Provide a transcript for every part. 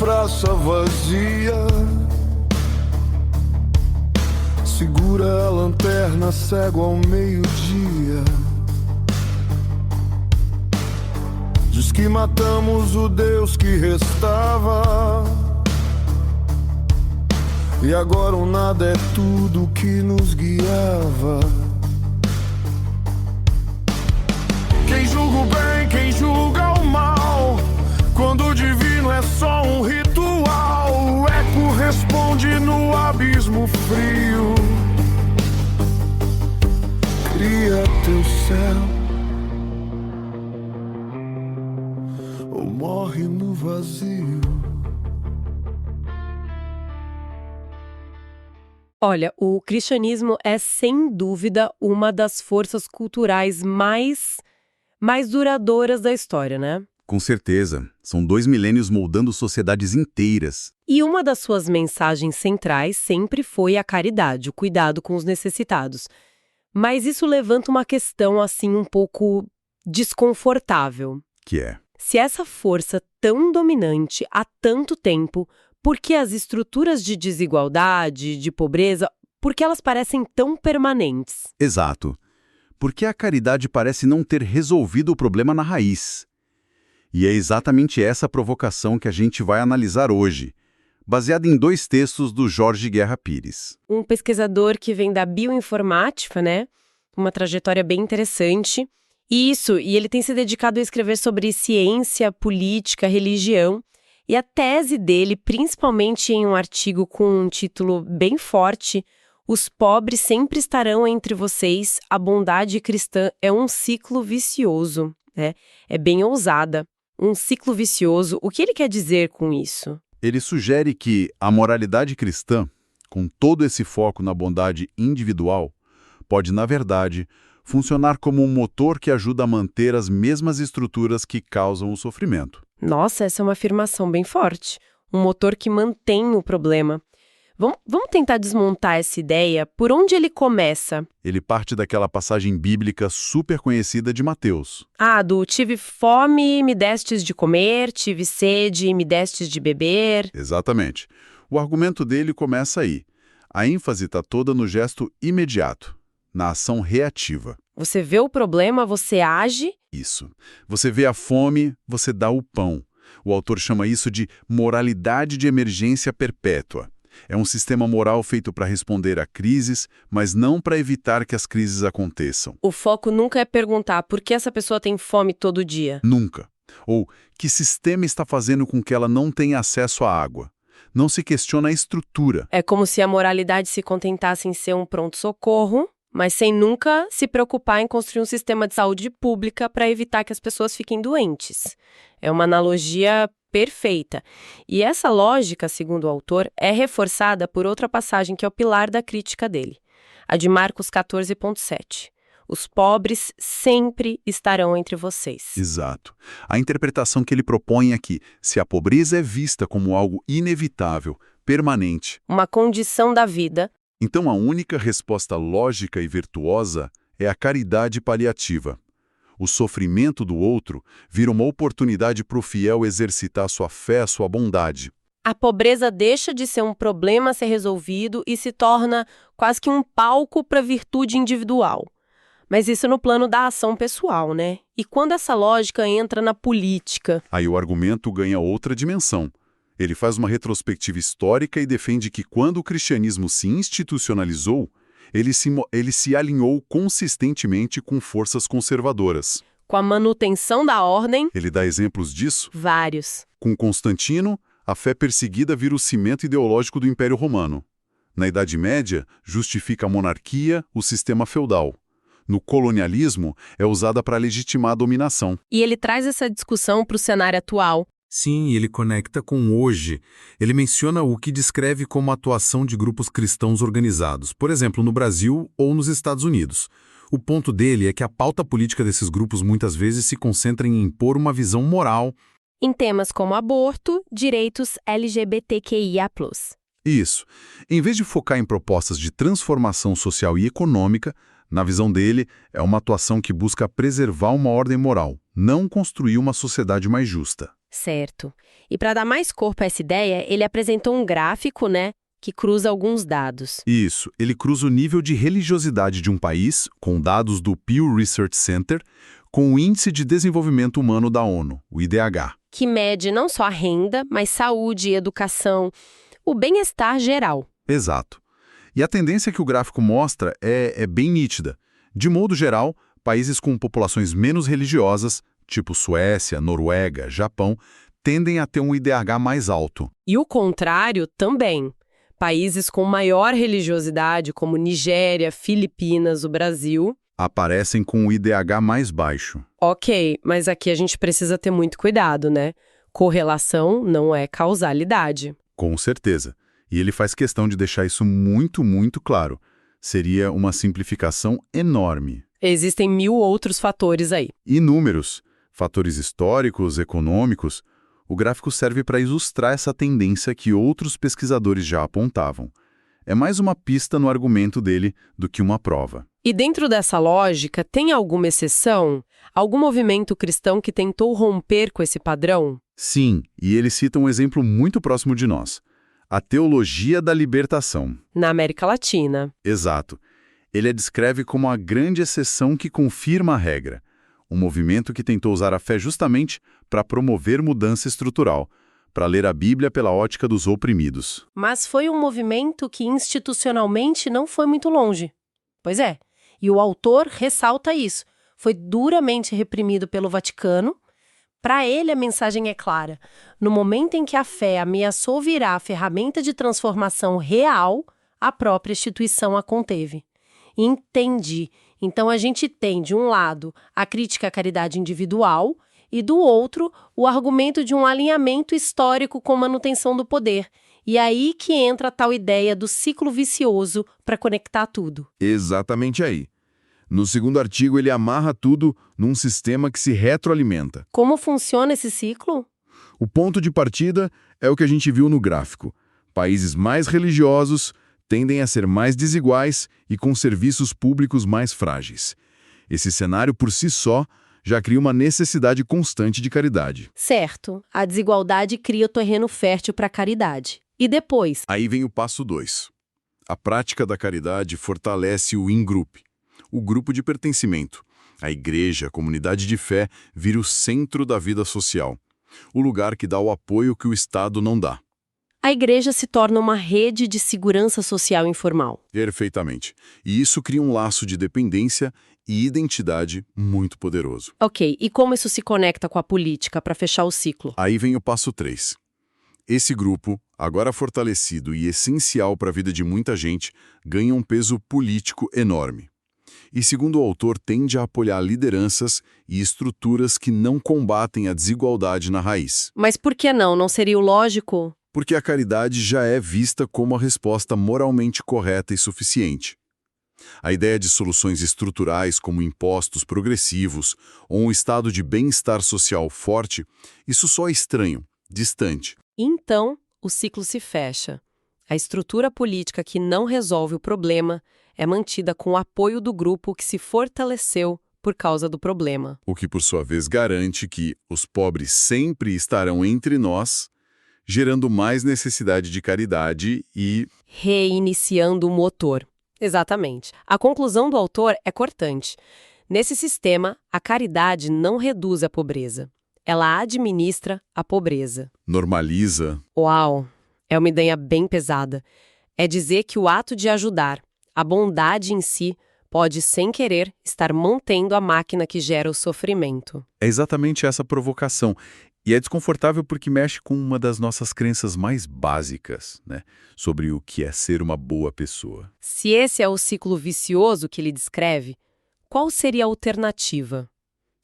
praça vazia, segura a lanterna cego ao meio-dia. Diz que matamos o Deus que restava, e agora o nada é tudo que nos guiava. Quem julga o bem, quem julga o mal, quando o divino é só um ritual. O eco responde no abismo frio. Cria teu céu ou morre no vazio. Olha, o cristianismo é, sem dúvida, uma das forças culturais mais duradouras da história, né? Com certeza. São 2 milênios moldando sociedades inteiras. E uma das suas mensagens centrais sempre foi a caridade, o cuidado com os necessitados. Mas isso levanta uma questão, assim, um pouco desconfortável. Que é? Se essa força tão dominante há tanto tempo, por que as estruturas de desigualdade, de pobreza, por que elas parecem tão permanentes? Exato. Porque a caridade parece não ter resolvido o problema na raiz. E é exatamente essa provocação que a gente vai analisar hoje, baseada em 2 textos do Jorge Guerra Pires. Um pesquisador que vem da bioinformática, né? Uma trajetória bem interessante. E ele tem se dedicado a escrever sobre ciência, política, religião. E a tese dele, principalmente em um artigo com um título bem forte, Os pobres sempre estarão entre vocês, a bondade cristã é um ciclo vicioso, né? É bem ousada. Um ciclo vicioso, o que ele quer dizer com isso? Ele sugere que a moralidade cristã, com todo esse foco na bondade individual, pode, na verdade, funcionar como um motor que ajuda a manter as mesmas estruturas que causam o sofrimento. Nossa, essa é uma afirmação bem forte. Um motor que mantém o problema. Vamos tentar desmontar essa ideia. Por onde ele começa? Ele parte daquela passagem bíblica super conhecida de Mateus. Do tive fome e me destes de comer, tive sede e me destes de beber. Exatamente. O argumento dele começa aí. A ênfase está toda no gesto imediato, na ação reativa. Você vê o problema, você age. Isso. Você vê a fome, você dá o pão. O autor chama isso de moralidade de emergência perpétua. É um sistema moral feito para responder a crises, mas não para evitar que as crises aconteçam. O foco nunca é perguntar por que essa pessoa tem fome todo dia. Nunca. Ou que sistema está fazendo com que ela não tenha acesso à água. Não se questiona a estrutura. É como se a moralidade se contentasse em ser um pronto-socorro, mas sem nunca se preocupar em construir um sistema de saúde pública para evitar que as pessoas fiquem doentes. É uma analogia perfeita. E essa lógica, segundo o autor, é reforçada por outra passagem que é o pilar da crítica dele, a de Marcos 14,7. Os pobres sempre estarão entre vocês. Exato. A interpretação que ele propõe é que, se a pobreza é vista como algo inevitável, permanente, uma condição da vida, então a única resposta lógica e virtuosa é a caridade paliativa. O sofrimento do outro vira uma oportunidade para o fiel exercitar sua fé, sua bondade. A pobreza deixa de ser um problema a ser resolvido e se torna quase que um palco para a virtude individual. Mas isso no plano da ação pessoal, né? E quando essa lógica entra na política? Aí o argumento ganha outra dimensão. Ele faz uma retrospectiva histórica e defende que quando o cristianismo se institucionalizou, ele se alinhou consistentemente com forças conservadoras. Com a manutenção da ordem? Ele dá exemplos disso? Vários. Com Constantino, a fé perseguida vira o cimento ideológico do Império Romano. Na Idade Média, justifica a monarquia, o sistema feudal. No colonialismo, é usada para legitimar a dominação. E ele traz essa discussão para o cenário atual. Sim, ele conecta com hoje. Ele menciona o que descreve como a atuação de grupos cristãos organizados, por exemplo, no Brasil ou nos Estados Unidos. O ponto dele é que a pauta política desses grupos muitas vezes se concentra em impor uma visão moral em temas como aborto, direitos LGBTQIA+. Isso. Em vez de focar em propostas de transformação social e econômica, na visão dele, é uma atuação que busca preservar uma ordem moral, não construir uma sociedade mais justa. Certo. E para dar mais corpo a essa ideia, ele apresentou um gráfico, né, que cruza alguns dados. Isso, ele cruza o nível de religiosidade de um país, com dados do Pew Research Center, com o Índice de Desenvolvimento Humano da ONU, o IDH. Que mede não só a renda, mas saúde, educação, o bem-estar geral. Exato. E a tendência que o gráfico mostra é bem nítida. De modo geral, países com populações menos religiosas, tipo Suécia, Noruega, Japão, tendem a ter um IDH mais alto. E o contrário também. Países com maior religiosidade, como Nigéria, Filipinas, o Brasil, aparecem com o IDH mais baixo. Ok, mas aqui a gente precisa ter muito cuidado, né? Correlação não é causalidade. Com certeza. E ele faz questão de deixar isso muito, muito claro. Seria uma simplificação enorme. Existem 1000 outros fatores aí. Inúmeros. Fatores históricos, econômicos. O gráfico serve para ilustrar essa tendência que outros pesquisadores já apontavam. É mais uma pista no argumento dele do que uma prova. E dentro dessa lógica, tem alguma exceção? Algum movimento cristão que tentou romper com esse padrão? Sim, e ele cita um exemplo muito próximo de nós. A teologia da libertação. Na América Latina. Exato. Ele a descreve como a grande exceção que confirma a regra. Um movimento que tentou usar a fé justamente para promover mudança estrutural, para ler a Bíblia pela ótica dos oprimidos. Mas foi um movimento que institucionalmente não foi muito longe. Pois é. E o autor ressalta isso. Foi duramente reprimido pelo Vaticano. Para ele, a mensagem é clara. No momento em que a fé ameaçou virar a ferramenta de transformação real, a própria instituição a conteve. Entendi. Então a gente tem, de um lado, a crítica à caridade individual e, do outro, o argumento de um alinhamento histórico com manutenção do poder. E aí que entra a tal ideia do ciclo vicioso para conectar tudo. Exatamente aí. No segundo artigo, ele amarra tudo num sistema que se retroalimenta. Como funciona esse ciclo? O ponto de partida é o que a gente viu no gráfico. Países mais religiosos tendem a ser mais desiguais e com serviços públicos mais frágeis. Esse cenário, por si só, já cria uma necessidade constante de caridade. Certo. A desigualdade cria o terreno fértil para a caridade. E depois? Aí vem o passo 2. A prática da caridade fortalece o in-group, o grupo de pertencimento. A igreja, a comunidade de fé, vira o centro da vida social, o lugar que dá o apoio que o Estado não dá. A igreja se torna uma rede de segurança social informal. Perfeitamente. E isso cria um laço de dependência e identidade muito poderoso. Ok, e como isso se conecta com a política para fechar o ciclo? Aí vem o passo 3. Esse grupo, agora fortalecido e essencial para a vida de muita gente, ganha um peso político enorme. E, segundo o autor, tende a apoiar lideranças e estruturas que não combatem a desigualdade na raiz. Mas por que não? Não seria o lógico? Porque a caridade já é vista como a resposta moralmente correta e suficiente. A ideia de soluções estruturais como impostos progressivos ou um estado de bem-estar social forte, isso só é estranho, distante. Então, o ciclo se fecha. A estrutura política que não resolve o problema é mantida com o apoio do grupo que se fortaleceu por causa do problema. O que, por sua vez, garante que os pobres sempre estarão entre nós, gerando mais necessidade de caridade e... reiniciando o motor. Exatamente. A conclusão do autor é cortante. Nesse sistema, a caridade não reduz a pobreza. Ela administra a pobreza. normaliza. Uau! É uma ideia bem pesada. É dizer que o ato de ajudar, a bondade em si, pode, sem querer, estar mantendo a máquina que gera o sofrimento. É exatamente essa provocação. E é desconfortável porque mexe com uma das nossas crenças mais básicas, né? Sobre o que é ser uma boa pessoa. Se esse é o ciclo vicioso que ele descreve, qual seria a alternativa?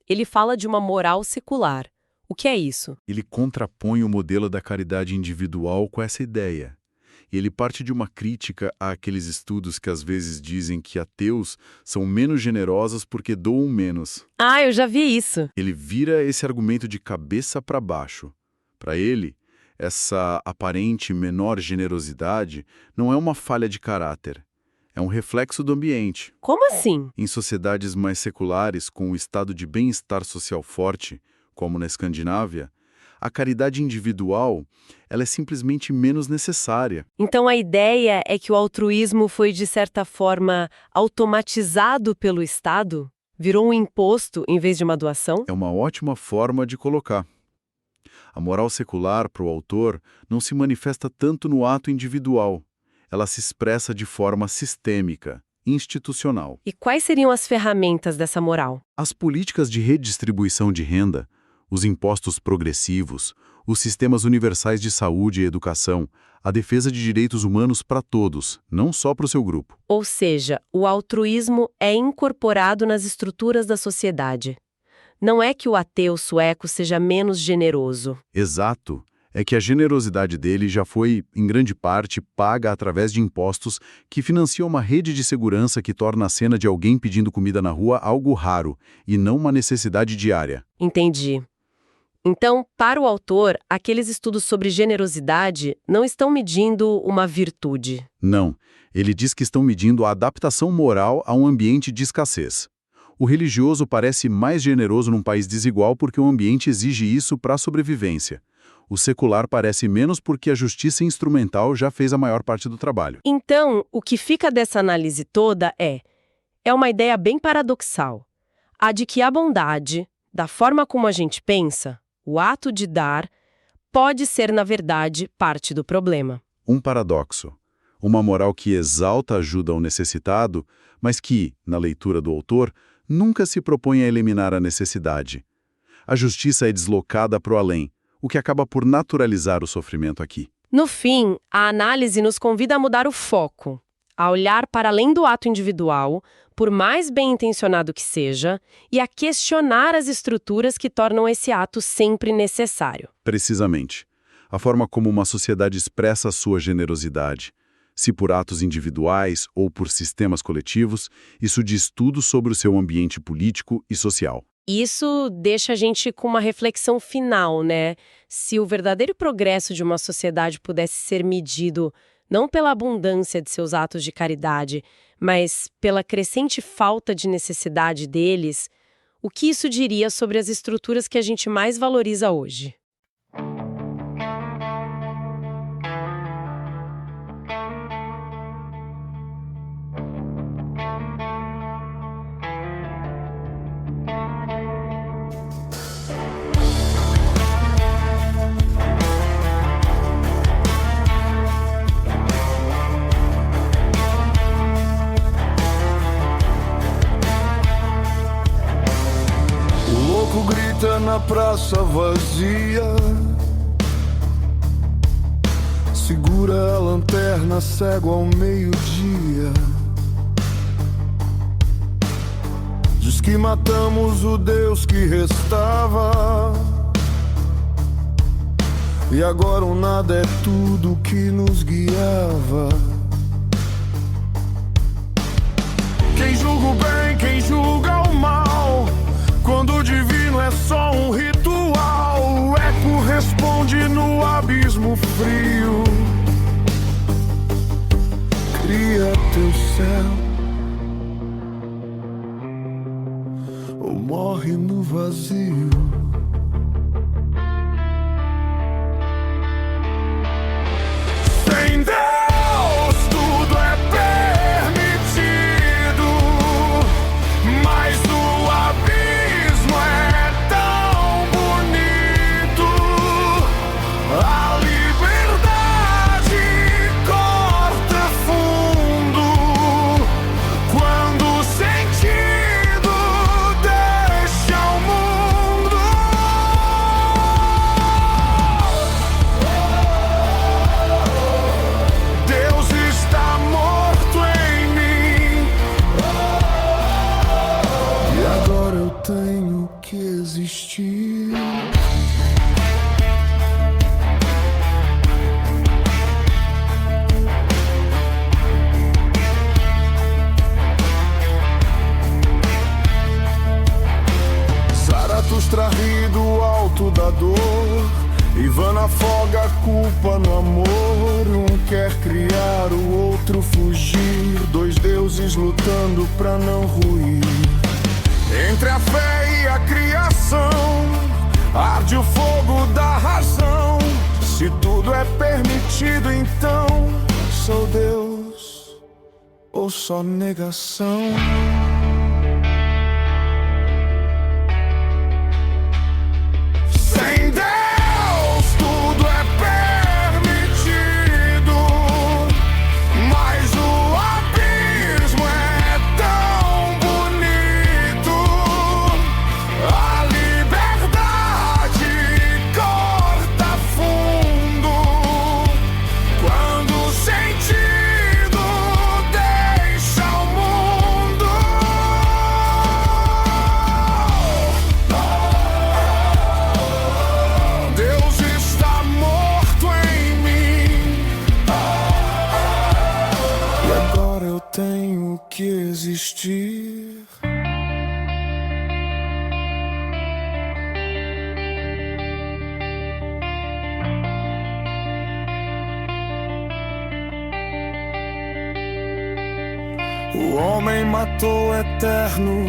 Ele fala de uma moral secular. O que é isso? Ele contrapõe o modelo da caridade individual com essa ideia. E ele parte de uma crítica àqueles estudos que às vezes dizem que ateus são menos generosos porque doam menos. Ah, eu já vi isso. Ele vira esse argumento de cabeça para baixo. Para ele, essa aparente menor generosidade não é uma falha de caráter. É um reflexo do ambiente. Como assim? Em sociedades mais seculares, com um estado de bem-estar social forte, como na Escandinávia, a caridade individual, ela é simplesmente menos necessária. Então a ideia é que o altruísmo foi, de certa forma, automatizado pelo Estado? Virou um imposto em vez de uma doação? É uma ótima forma de colocar. A moral secular, para o autor, não se manifesta tanto no ato individual. Ela se expressa de forma sistêmica, institucional. E quais seriam as ferramentas dessa moral? As políticas de redistribuição de renda, os impostos progressivos, os sistemas universais de saúde e educação, a defesa de direitos humanos para todos, não só para o seu grupo. Ou seja, o altruísmo é incorporado nas estruturas da sociedade. Não é que o ateu sueco seja menos generoso. Exato. É que a generosidade dele já foi, em grande parte, paga através de impostos que financiam uma rede de segurança que torna a cena de alguém pedindo comida na rua algo raro e não uma necessidade diária. Entendi. Então, para o autor, aqueles estudos sobre generosidade não estão medindo uma virtude. Não. Ele diz que estão medindo a adaptação moral a um ambiente de escassez. O religioso parece mais generoso num país desigual porque o ambiente exige isso para a sobrevivência. O secular parece menos porque a justiça instrumental já fez a maior parte do trabalho. Então, o que fica dessa análise toda é uma ideia bem paradoxal. A de que a bondade, da forma como a gente pensa, o ato de dar, pode ser, na verdade, parte do problema. Um paradoxo. Uma moral que exalta a ajuda ao necessitado, mas que, na leitura do autor, nunca se propõe a eliminar a necessidade. A justiça é deslocada para o além, o que acaba por naturalizar o sofrimento aqui. No fim, a análise nos convida a mudar o foco, a olhar para além do ato individual, por mais bem intencionado que seja, e a questionar as estruturas que tornam esse ato sempre necessário. Precisamente. A forma como uma sociedade expressa a sua generosidade, se por atos individuais ou por sistemas coletivos, isso diz tudo sobre o seu ambiente político e social. Isso deixa a gente com uma reflexão final, né? Se o verdadeiro progresso de uma sociedade pudesse ser medido não pela abundância de seus atos de caridade, mas pela crescente falta de necessidade deles, o que isso diria sobre as estruturas que a gente mais valoriza hoje? Grita na praça vazia, segura a lanterna cego ao meio-dia. Diz que matamos o Deus que restava, e agora o nada é tudo que nos guiava. Quem julga o bem, quem julga o mal, quando o divino é só um ritual, o eco responde no abismo frio. Cria teu céu ou morre no vazio. Sem Deus tudo é permitido, mas o abismo é tão bonito. A liberdade corta fundo quando o sentido deixa o mundo. Deus está morto em mim, e agora eu tenho que existir. Zaratustra ri do alto da dor, Ivan afoga a culpa no amor. Um quer criar, o outro fugir, dois deuses lutando pra não ruir. Entre a fé e a criação, arde o fogo da razão. Se tudo é permitido, então sou Deus ou só negação? Sem Deus tudo é permitido, mas o abismo é tão bonito. A liberdade corta fundo quando o sentido deixa o mundo. Deus está morto em mim e agora eu tenho que existir. O homem matou o eterno,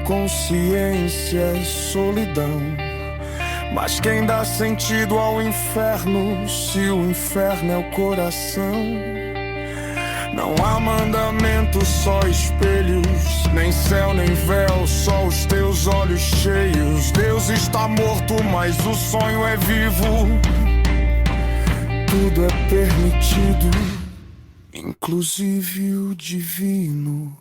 consciência e solidão. Mas quem dá sentido ao inferno, se o inferno é o coração? Não há mandamento, só espelhos, nem céu, nem véu, só os teus olhos cheios. Deus está morto, mas o sonho é vivo. Tudo é permitido, inclusive o divino.